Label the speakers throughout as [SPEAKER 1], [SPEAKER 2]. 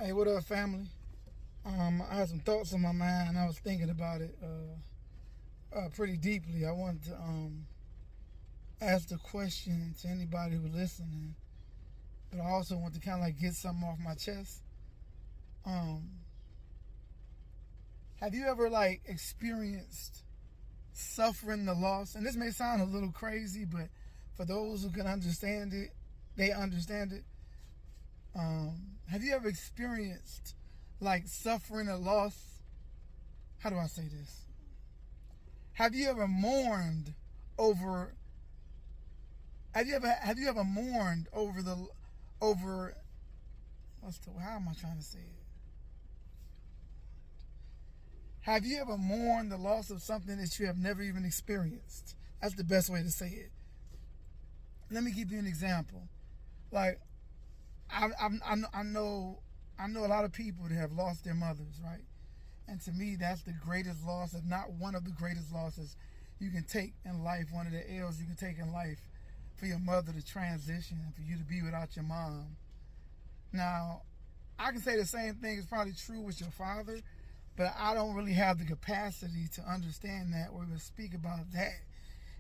[SPEAKER 1] Hey, what up, family? I had some thoughts on my mind. I was thinking about it pretty deeply. I wanted to ask the question to anybody who's listening, but I also want to kind of like get something off my chest. Um, have you ever like experienced suffering the loss? And this may sound a little crazy, but for those who can understand it, they understand it. Have you ever experienced like suffering a loss? How do I say this? Have you ever mourned over? Have you ever mourned over the over? What's the? How am I trying to say it? Have you ever mourned the loss of something that you have never even experienced? That's the best way to say it. Let me give you an example. Like I know a lot of people that have lost their mothers, right? And to me, that's the greatest loss, if not one of the greatest losses you can take in life. One of the L's you can take in life, for your mother to transition, for you to be without your mom. Now, I can say the same thing is probably true with your father, but I don't really have the capacity to understand that or to speak about that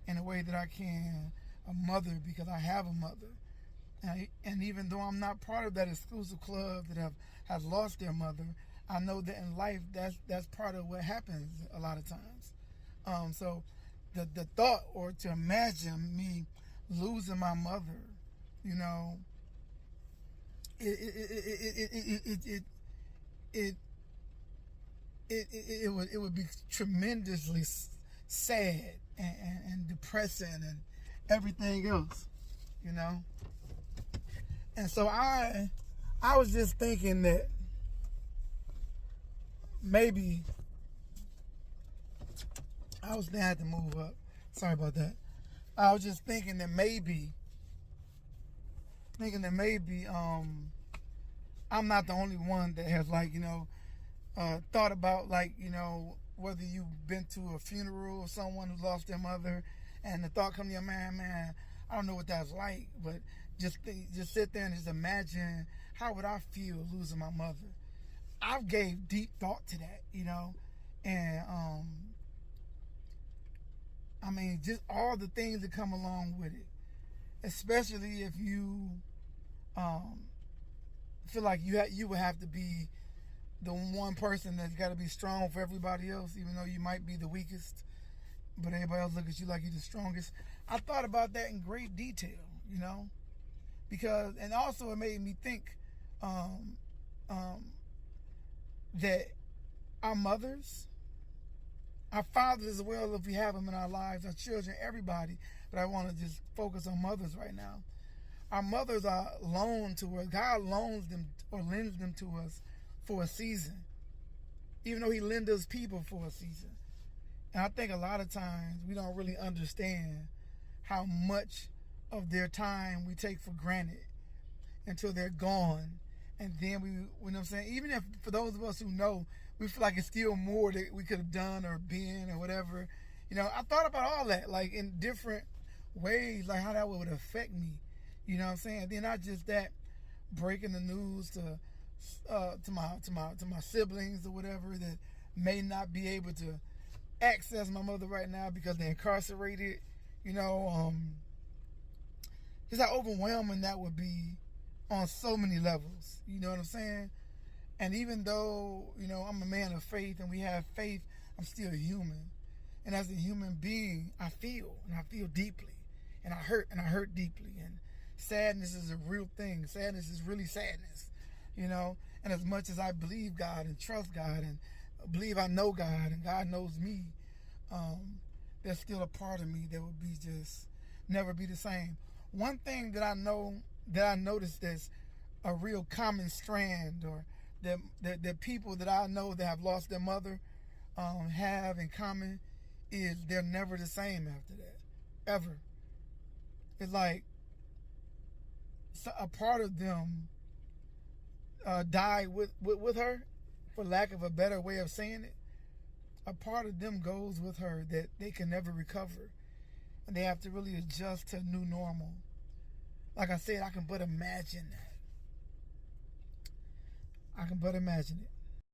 [SPEAKER 1] in a way that I can a mother, because I have a mother. And even though I'm not part of that exclusive club that has lost their mother, I know that in life that's part of what happens a lot of times. So the thought, or to imagine me losing my mother, you know, it it would be tremendously sad and depressing and everything else, you know. And so I was just thinking that maybe I had to move up. Sorry about that. I was just thinking that maybe I'm not the only one that has, like, thought about, like, whether you've been to a funeral of someone who lost their mother, and the thought come to your mind, man, I don't know what that's like, but just sit there and just imagine, how would I feel losing my mother? I've gave deep thought to that, and I mean, just all the things that come along with it, especially if you um, feel like you would have to be the one person that's got to be strong for everybody else, even though you might be the weakest, but everybody else look at you like you're the strongest. I thought about that in great detail, because, and also it made me think um, um, that our mothers, our fathers as well, if we have them in our lives, our children, everybody, but I want to just focus on mothers right now. Our mothers are loaned to us. God loans them or lends them to us for a season, even though He lends us people for a season. And I think a lot of times we don't really understand how much of their time we take for granted until they're gone. And then you know what I'm saying? Even if, for those of us who know, we feel like it's still more that we could have done or been or whatever. I thought about all that, like, in different ways, like how that would affect me. You know what I'm saying? Then not just that, breaking the news to my siblings or whatever that may not be able to access my mother right now because they're incarcerated. Just how overwhelming that would be on so many levels. You know what I'm saying? And even though, I'm a man of faith and we have faith, I'm still human. And as a human being, I feel, and I feel deeply. And I hurt deeply. And sadness is a real thing. Sadness is really sadness. And as much as I believe God and trust God and believe I know God and God knows me, there's still a part of me that would be just never be the same. One thing that I know, that I noticed that's a real common strand, or that people that I know that have lost their mother have in common, is they're never the same after that, ever. It's like a part of them died with her, for lack of a better way of saying it. A part of them goes with her that they can never recover, and they have to really adjust to a new normal. Like I said, I can but imagine that. I can but imagine it.